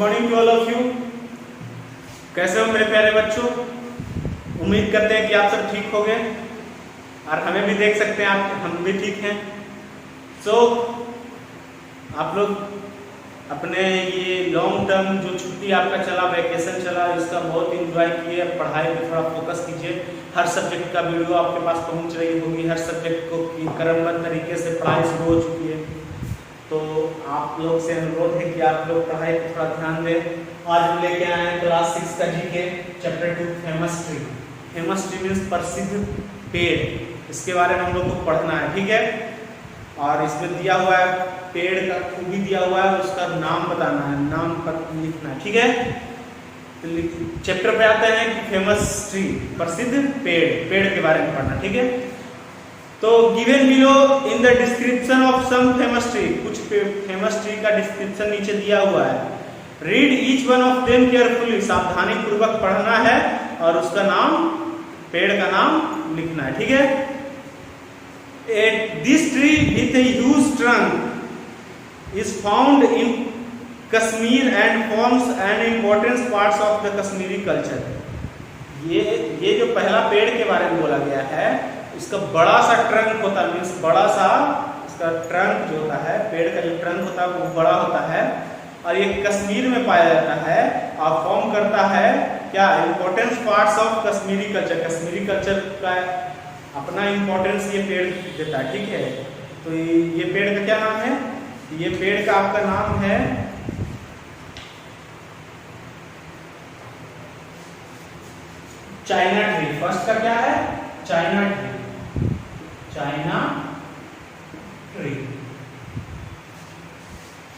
Morning to all of you. कैसे हो मेरे प्यारे बच्चों? उम्मीद करते हैं कि आप सब ठीक हो गए और हमें भी देख सकते हैं आप, हम भी ठीक हैं। आप लोग अपने ये लॉन्ग टर्म जो छुट्टी आपका चला, वैकेशन चला, इसका बहुत इंजॉय किए। पढ़ाई पे थोड़ा फोकस कीजिए। हर सब्जेक्ट का वीडियो आपके पास पहुंच रही होगी। हर सब्जेक्ट को क्रमबद्ध तरीके से पढ़ाई शुरू हो चुकी है। तो आप लोग से अनुरोध है कि आप लोग पढ़ाई पर थोड़ा ध्यान दें। आज हम लेके आए हैं क्लास 6 का GK chapter 2 famous tree. Famous tree means प्रसिद्ध पेड़, इसके बारे में हम लोग को पढ़ना है, ठीक है। और इसमें दिया हुआ है पेड़ का खूबी दिया हुआ है, उसका नाम बताना है, नाम पर लिखना है, ठीक है। तो चैप्टर पे आते हैं कि फेमस ट्री, प्रसिद्ध पेड़, पेड़ के बारे में पढ़ना, ठीक है। तो given below in the description of some famous tree, कुछ फेमस ट्री का डिस्क्रिप्शन नीचे दिया हुआ है। Read each one of them carefully, सावधानी पूर्वक पढ़ना है और उसका नाम, पेड़ का नाम लिखना है, ठीक है। This tree with a huge trunk is found in Kashmir and forms an important part of the Kashmiri culture. ये जो पहला पेड़ के बारे में बोला गया है, इसका बड़ा सा ट्रंक होता है, मीन्स बड़ा सा इसका ट्रंक जो होता है, पेड़ का जो ट्रंक होता है वो बड़ा होता है और ये कश्मीर में पाया जाता है और फॉर्म करता है क्या, importance parts of Kashmiri culture. Kashmiri culture का अपना इम्पोर्टेंस ये पेड़ देता है, ठीक है। तो ये पेड़ का क्या नाम है? ये पेड़ का आपका नाम है चाइना ट्री। फर्स्ट का क्या है? China tree, China tree.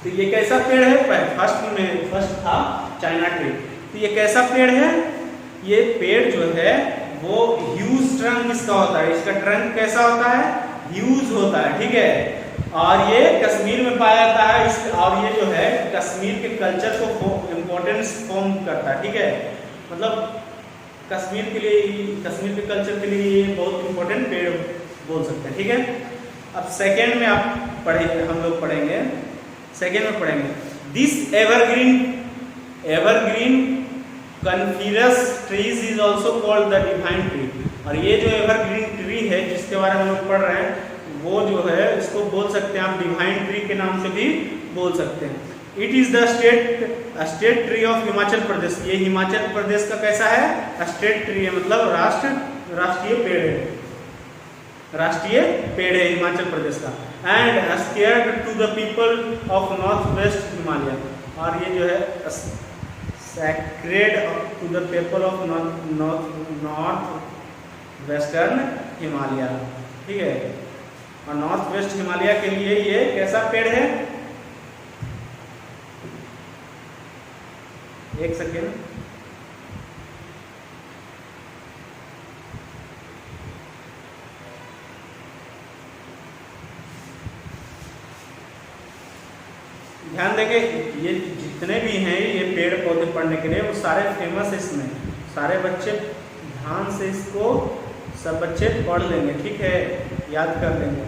तो ये कैसा पेड़ है? फर्स्ट था चाइना ट्री। तो ये कैसा पेड़ है? ये पेड़ जो है वो ह्यूज ट्रंक इसका होता है। इसका ट्रंक कैसा होता है? ह्यूज होता है, ठीक है। और ये कश्मीर में पाया जाता है और ये जो है कश्मीर के कल्चर को इम्पोर्टेंस फॉर्म करता है, ठीक है। मतलब कश्मीर के लिए, कश्मीर के कल्चर के लिए ये बहुत इंपॉर्टेंट पेड़ बोल सकते हैं, ठीक है। अब सेकेंड में आप पढ़ेंगे, हम लोग पढ़ेंगे, सेकेंड में पढ़ेंगे this evergreen coniferous trees is also called the divine tree. और ये जो एवरग्रीन ट्री है जिसके बारे में हम लोग पढ़ रहे हैं, वो जो है इसको बोल सकते हैं आप डिवाइन ट्री के नाम से भी बोल सकते हैं। It is the state tree of Himachal Pradesh. ये हिमाचल प्रदेश का कैसा है? स्टेट ट्री है, मतलब राष्ट्रीय पेड़ है, राष्ट्रीय पेड़ है हिमाचल प्रदेश का। And scared to the people of north west Himalaya. और ये जो है sacred to the people of north western Himalaya, ठीक है। और नॉर्थ वेस्ट हिमालय के लिए ये कैसा पेड़ है? एक सेकेंड, ध्यान देंगे ये जितने भी हैं ये पेड़ पौधे पढ़ने के लिए, वो सारे फेमस है। इसमें सारे बच्चे ध्यान से इसको सब बच्चे पढ़ लेंगे, ठीक है, याद कर लेंगे।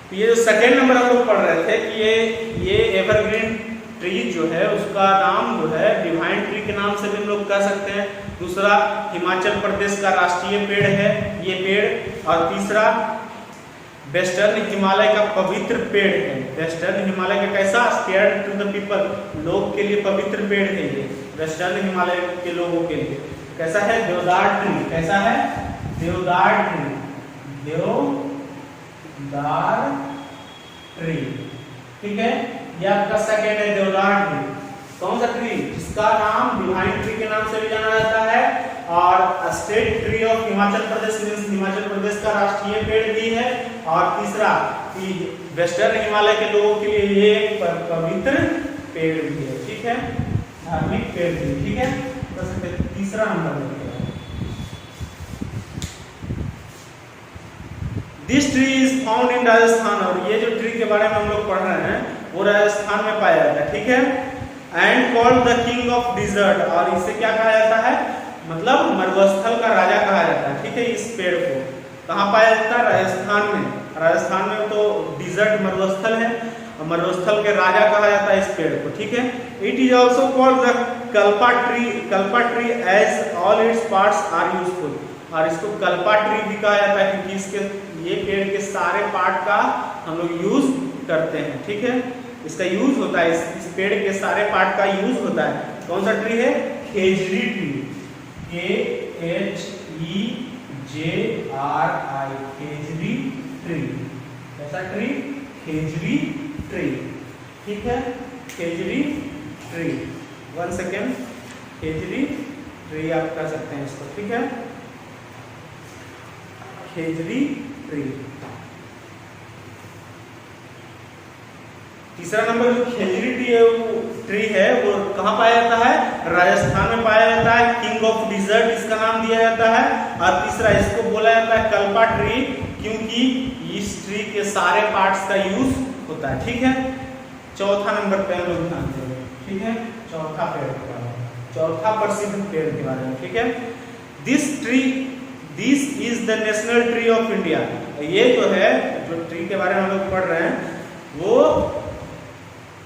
तो ये जो सेकेंड नंबर हम लोग पढ़ रहे थे कि ये एवरग्रीन ट्री जो है उसका नाम जो है डिवाइन ट्री के नाम से भी हम लोग कह सकते हैं। दूसरा हिमाचल प्रदेश का राष्ट्रीय पेड़ है ये पेड़। और तीसरा वेस्टर्न हिमालय का पवित्र पेड़ है। वेस्टर्न हिमालय का कैसा? स्केयर्ड टू द पीपल, लोग के लिए पवित्र पेड़ है ये, वेस्टर्न हिमालय के लोगों के लिए। कैसा है? देवदार ट्री। कैसा है? देवदार ट्री, देवदार ट्री, ठीक है। ये आपका सेकेंड है देवदार ट्री। कौन सा ट्री? जिसका नाम डिवाइन ट्री के नाम से भी जाना जाता है और स्टेट ट्री ऑफ हिमाचल प्रदेश, हिमाचल प्रदेश का राष्ट्रीय पेड़ भी है। और तीसरा वेस्टर्न हिमालय के लोगों के लिए ये पवित्र पेड़ भी है, ठीक है, धार्मिक पेड़ भी, ठीक है। तो तीसरा नंबर देखिए, this tree is found in Rajasthan. और ये जो ट्री के बारे में हम लोग पढ़ रहे हैं वो राजस्थान में पाया जाता है, ठीक है। And called the king of dessert. और इसे क्या कहा जाता है? मतलब मरुस्थल का राजा कहा जाता है। ठीक है, इस पेड़ को कहाँ पाया जाता है? राजस्थान में। राजस्थान में तो डिजर्ट मरुस्थल है, और मरुस्थल के राजा कहा जाता है इस पेड़ को। ठीक है, it is also called the kalpa tree as all its parts are useful. और इसको कल्पा ट्री भी कहा जाता है क्योंकि इसके ये पेड़ के सारे पार्ट का हम लोग यूज करते हैं। ठीक है, इसका यूज होता है, इस पेड़ के सारे पार्ट का यूज होता है। कौन सा ट्री है? खेजड़ी ट्री, KHEJRI, खेजड़ी ट्री। कैसा ट्री? खेजड़ी ट्री। ठीक है, खेजड़ी ट्री। 1 सेकेंड, खेजड़ी ट्री आप कर सकते हैं इसको। ठीक है, खेजड़ी ट्री। तीसरा नंबर जो खेजड़ी ट्री है वो कहाँ पाया जाता है? राजस्थान में पाया जाता है। किंग ऑफ डिजर्ट इसका नाम दिया जाता है। और तीसरा इसको बोला जाता है कल्पा ट्री क्योंकि इस ट्री के सारे पार्ट्स का यूज होता है। ठीक है, चौथा नंबर पे हम लोग ध्यान देंगे। ठीक है, चौथा पेड़ के बारे में, चौथा प्रसिद्ध पेड़ के बारे में। ठीक है, this is the national tree of India. ये जो है, जो ट्री के बारे में हम लोग पढ़ रहे हैं वो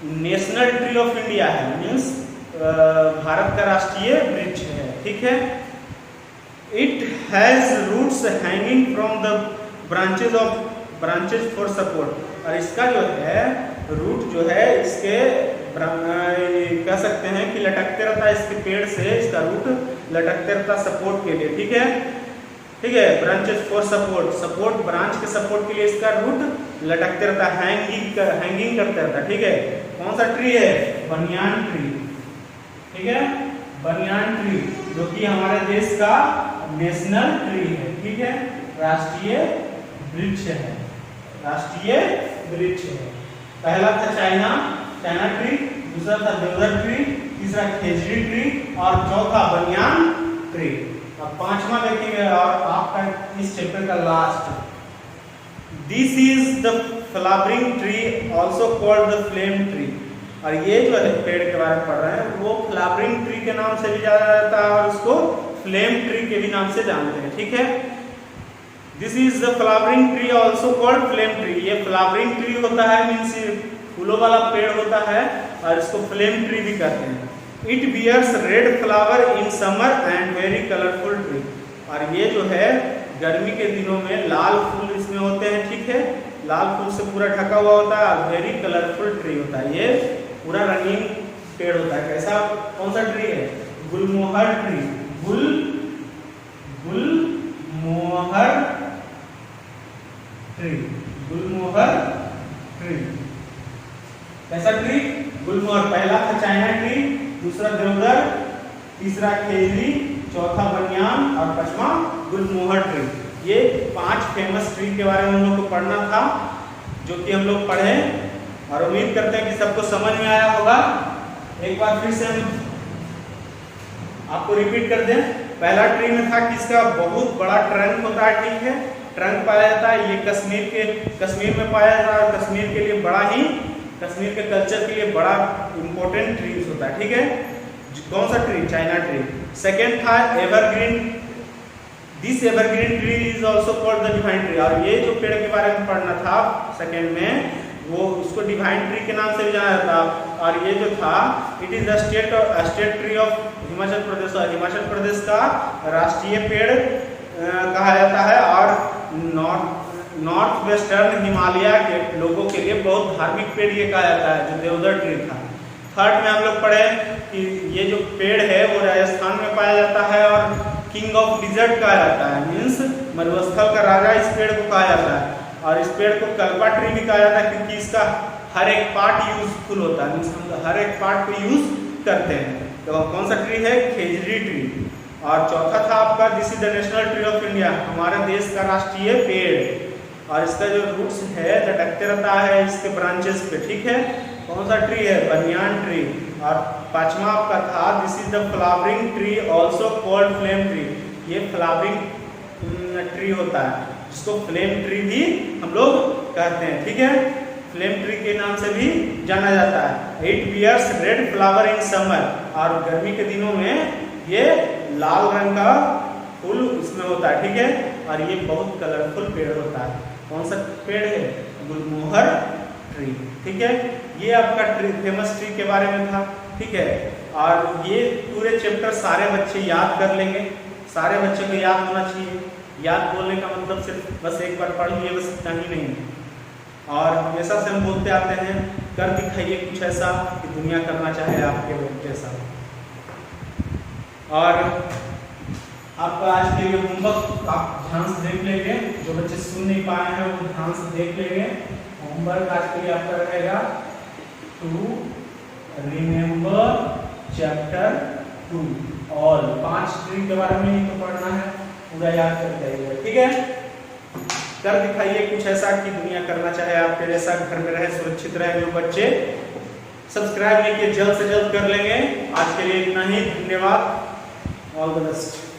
नेशनल ट्री ऑफ इंडिया है, मीन्स भारत का राष्ट्रीय वृक्ष है। ठीक है, it has roots hanging from the branches for support. और इसका जो है रूट जो है इसके कह सकते हैं कि लटकते रहता है, इसके पेड़ से इसका रूट लटकते रहता सपोर्ट के लिए। ठीक है, ठीक है, ब्रांचेस फॉर सपोर्ट ब्रांच के सपोर्ट के लिए इसका रूट लटकते रहता है, हैंगिंग करते रहता है। ठीक है, कौन सा ट्री है? Banyan tree. ठीक है, बनियान ट्री जो कि हमारे देश का नेशनल ट्री है। ठीक है, राष्ट्रीय वृक्ष है, राष्ट्रीय वृक्ष है। पहला था चाइना ट्री, दूसरा था देवदार ट्री, तीसरा खेजड़ी ट्री और चौथा बनियान ट्री। अब पांचवा देखेंगे और आपका इस चैप्टर का last, this is the flowering tree also called the flame tree. और ये जो है पेड़ के बारे में पढ़ रहे हैं वो फ्लावरिंग ट्री के नाम से भी जाना जाता है और उसको फ्लेम ट्री के भी नाम से जानते हैं। ठीक है, this is the flowering tree also called flame tree. ये फ्लावरिंग ट्री होता है, मीन्स फूलों वाला पेड़ होता है और इसको फ्लेम ट्री भी कहते हैं। It bears red flower in summer and very colourful tree. और ये जो है गर्मी के दिनों में लाल फूल इसमें होते हैं। ठीक है, लाल फूल से पूरा ढका हुआ होता है और वेरी कलरफुल ट्री होता है, ये पूरा रंगीन पेड़ होता है। कैसा, कौन सा ट्री है? गुलमोहर ट्री, गुलमोहर ट्री, गुलमोहर ट्री। कैसा ट्री? गुलमोहर। पहला था चाइना ट्री, दूसरा देवदार, तीसरा खेजड़ी, चौथा बनियान और पांचवा गुलमोहर ट्री। ये 5 फेमस ट्री के बारे में हम लोग को पढ़ना था, जो कि हम लोग पढ़े और उम्मीद करते हैं कि सबको समझ में आया होगा। एक बार फिर से हम आपको रिपीट कर दें। पहला ट्री में था कि इसका बहुत बड़ा ट्रंक होता है। ठीक है, ट्रंक पाया जाता है, ये कश्मीर में पाया जाता है और कश्मीर के लिए बड़ा ही, कश्मीर के कल्चर के लिए बड़ा इंपॉर्टेंट ट्री होता है। ठीक है, कौन सा ट्री? China tree. सेकेंड था evergreen, this evergreen tree is also called the divine tree. और ये जो पेड़ के बारे में पढ़ना था सेकेंड में, वो उसको डिवाइन ट्री के नाम से भी जाना जाता। और ये जो था it is the state tree of Himachal Pradesh. और हिमाचल प्रदेश का राष्ट्रीय पेड़ कहा जाता है और नॉर्थ वेस्टर्न हिमालय के लोगों के लिए बहुत धार्मिक पेड़ ये कहा जाता है, जो देवदार ट्री था। थर्ड में हम लोग पढ़े कि ये जो पेड़ है वो राजस्थान में पाया जाता है और किंग ऑफ डिजर्ट कहा जाता है, मीन्स मरुस्थल का राजा इस पेड़ को कहा जाता है। और इस पेड़ को कल्पा ट्री भी कहा जाता है क्योंकि इसका हर एक पार्ट यूजफुल होता है, मीन्स हम हर एक पार्ट को यूज करते हैं। तो कौन सा ट्री है? खेजड़ी ट्री। और चौथा था आपका this is the national tree of India, हमारे देश का राष्ट्रीय पेड़। और इसका जो रूट्स है लटकते रहता है इसके ब्रांचेस पे। ठीक है, कौन सा ट्री है? Banyan tree. और पांचवा आपका था this is the flowering tree also called flame tree. ये फ्लावरिंग ट्री होता है जिसको फ्लेम ट्री भी हम लोग कहते हैं। ठीक है, फ्लेम ट्री के नाम से भी जाना जाता है। It bears red flower in summer. और गर्मी के दिनों में ये लाल रंग का फूल इसमें होता है, ठीक है। और ये बहुत कलरफुल पेड़ होता है। कौन सा पेड़ है? गुलमोहर ट्री, ठीक है। ये आपका ट्री, फेमस ट्री के बारे में था, ठीक है। और ये पूरे चैप्टर सारे बच्चे याद कर लेंगे, सारे बच्चों को याद होना चाहिए। याद बोलने का मतलब सिर्फ बस एक बार पढ़ लिए बस इतना ही नहीं है। और हमेशा से हम बोलते आते हैं, कर दिखाइए कुछ ऐसा कि दुनिया करना चाहे आपके जैसा। और आपका आज के लिए होमवर्क आप ध्यान से देख लेंगे, जो बच्चे सुन नहीं पाए हैं वो ध्यान से देख लेंगे। होमवर्क आज के लिए आपका रहेगा to remember chapter 2 all. 5 tree के बारे में ही तो पढ़ना है, पूरा याद करके आइएगा, ठीक है। कर दिखाइए कुछ ऐसा कि दुनिया करना चाहे आपके जैसा, घर में रहे, सुरक्षित रहे जो बच्चे। सब्सक्राइब नहीं किए जल्द से जल्द कर लेंगे। आज के लिए इतना ही, धन्यवाद, ऑल द बेस्ट।